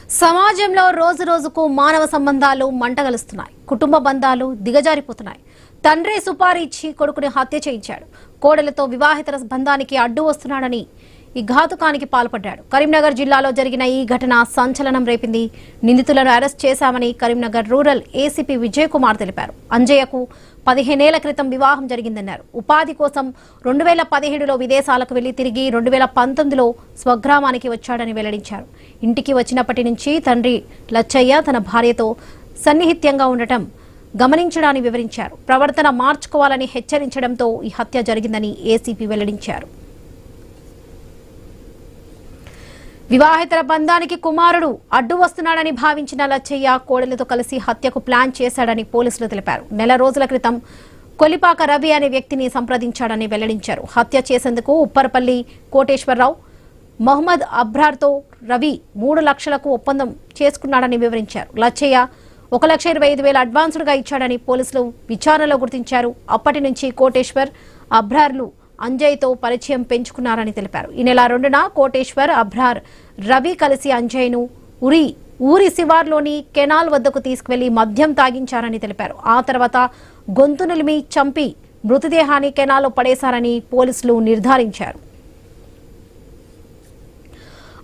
సమాజంలో రోజు రోజుకు మానవ సంబంధాలు మంటగలుస్తున్నాయి. కుటుంబ బంధాలు దిగజారిపోతున్నాయి. తండ్రి సుపారీ ఇచ్చి కొడుకుని హత్య చేయించాడు. కోడలతో వివాహితర బంధానికి అడ్డు వస్తున్నాడని ఈ ఘాతుకానికి పాల్పడ్డాడు. కరీంనగర్ జిల్లాలో జరిగిన ఈ ఘటన సంచలనం రేపింది. నిందితులను అరెస్ట్ చేశామని కరీంనగర్ రూరల్ ఏసీపీ విజయ్ కుమార్ తెలిపారు. అంజయ్యకు 15 ఏళ్ల క్రితం వివాహం జరిగిందన్నారు. ఉపాధి కోసం 2017లో విదేశాలకు వెళ్లి తిరిగి 2019లో స్వగ్రామానికి వచ్చాడని వెల్లడించారు. ఇంటికి వచ్చినప్పటి నుంచి తండ్రి లచ్చయ్య తన భార్యతో సన్నిహిత్యంగా ఉండటం గమనించడాన్ని వివరించారు. ప్రవర్తన మార్చుకోవాలని హెచ్చరించడంతో ఈ హత్య జరిగిందని ఏసీపీ వెల్లడించారు. వివాహితర బంధానికి కుమారుడు అడ్డు వస్తున్నాడని భావించిన లచ్చయ్య కోడలతో కలిసి హత్యకు ప్లాన్ చేశాడని పోలీసులు తెలిపారు. నెల రోజుల క్రితం కొలిపాక రవి అనే వ్యక్తిని సంప్రదించాడని వెల్లడించారు. హత్య చేసేందుకు ఉప్పరపల్లి కోటేశ్వరరావు మహమ్మద్ అబ్రార్తో రవి 3 లక్షలకు ఒప్పందం చేసుకున్నాడని వివరించారు. లచ్చయ్య 1,25,000 అడ్వాన్స్డ్గా ఇచ్చాడని పోలీసులు విచారణలో గుర్తించారు. అప్పటి నుంచి కోటేశ్వర్ అబ్రార్లు అంజయ్తో పరిచయం పెంచుకున్నారని తెలిపారు. ఈ నెల 2న కోటేశ్వర్ అబ్రార్ రవి కలిసి అంజయ్ను ఊరి శివార్లోని కెనాల్ వద్దకు తీసుకువెళ్లి మద్యం తాగించారని తెలిపారు. ఆ తర్వాత గొంతు నిలిమి చంపి మృతదేహాన్ని కెనాల్లో పడేశారని పోలీసులు నిర్ధారించారు.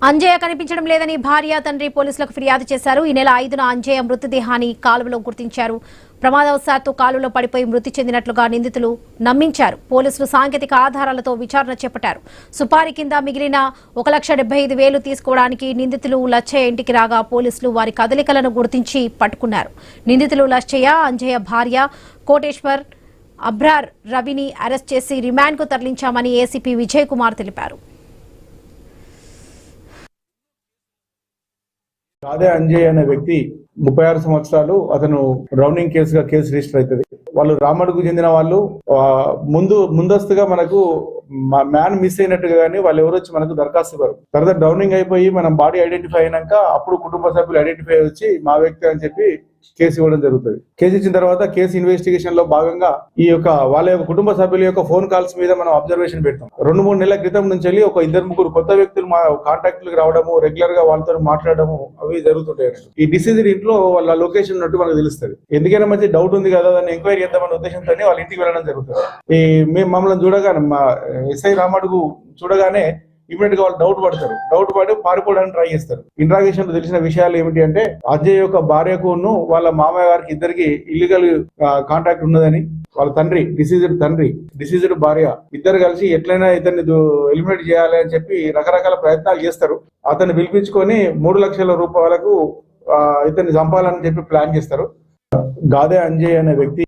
అంజయ్య కనిపించడం లేదని భార్య తండ్రి పోలీసులకు ఫిర్యాదు చేశారు. ఈ నెల 5న అంజయ్య మృతదేహాన్ని కాలువలో గుర్తించారు. ప్రమాదవశాత్తు కాలువలో పడిపోయి మృతి చెందినట్లుగా నిందితులు నమ్మించారు. పోలీసులు సాంకేతిక ఆధారాలతో విచారణ చేపట్టారు. సుపారీ కింద మిగిలిన 1,75,000 తీసుకోవడానికి నిందితులు లచ్చయ్య ఇంటికి రాగా పోలీసులు వారి కదలికలను గుర్తించి పట్టుకున్నారు. నిందితులు లచ్చయ్య, అంజయ్య భార్య కోటేశ్వర్ అబ్రార్ రవిని అరెస్ట్ చేసి రిమాండ్కు తరలించామని ఏసీపీ విజయ్ కుమార్ తెలిపారు. అదే అంజయ్ అనే వ్యక్తి 36 సంవత్సరాలు. అతను రౌండింగ్ కేసుగా కేసు రిజిస్టర్ అవుతుంది. వాళ్ళు రామడుకు చెందిన వాళ్ళు. ముందస్తుగా మనకు మ్యాన్ మిస్ అయినట్టుగా కానీ వాళ్ళు ఎవరు వచ్చి మనకు దరఖాస్తు ఇవ్వరు. తర్వాత డౌనింగ్ అయిపోయి మనం బాడీ ఐడెంటిఫై అయినాక అప్పుడు కుటుంబ సభ్యులు ఐడెంటిఫై వచ్చి మా వ్యక్తి అని చెప్పి కేసు ఇవ్వడం జరుగుతుంది. కేసు ఇచ్చిన తర్వాత కేసు ఇన్వెస్టిగేషన్ లో భాగంగా వాళ్ళ యొక్క కుటుంబ సభ్యుల యొక్క ఫోన్ కాల్స్ మీద మనం అబ్జర్వేషన్ పెడతాం. 2-3 నెలల క్రితం నుంచి వెళ్ళి ఒక 2-3 కొత్త వ్యక్తులు మా కాంటాక్ట్ రావడము, రెగ్యులర్ గా వాళ్ళతో మాట్లాడము అవి జరుగుతుంటాయి. ఈ డిసీజ్డ్ ఇంట్లో వాళ్ళ లొకేషన్ ఉన్నట్టు మనకు తెలుస్తుంది. ఎందుకైనా మంచి డౌట్ ఉంది కదా దాన్ని ఎంక్వైరీ చేద్దామనే ఉద్దేశంతో వాళ్ళ ఇంటికి వెళ్ళడం జరుగుతుంది. మేము మమ్మల్ని చూడగానే మా ఎస్ఐ రామడుగు చూడగానే ఇమీడియట్ గా వాళ్ళు డౌట్ పడతారు. డౌట్ పడి పారిపోవడానికి ట్రై చేస్తారు. ఇంట్రాగేషన్ లో తెలిసిన విషయాలు ఏమిటి అంటే అజయ్ యొక్క భార్యకు వాళ్ళ మామయ్య గారికి ఇద్దరికి ఇల్లీగల్ కాంటాక్ట్ ఉన్నదని, వాళ్ళ తండ్రి డిసీజ్డ్ భార్య ఇద్దరు కలిసి ఎట్లయినా ఇతన్ని ఎలిమినేట్ చేయాలి అని చెప్పి రకరకాల ప్రయత్నాలు చేస్తారు. అతన్ని పిలిపించుకొని 3 లక్షల రూపాయలకు ఇతన్ని చంపాలని చెప్పి ప్లాన్ చేస్తారు. గాదే అంజయ్ అనే వ్యక్తి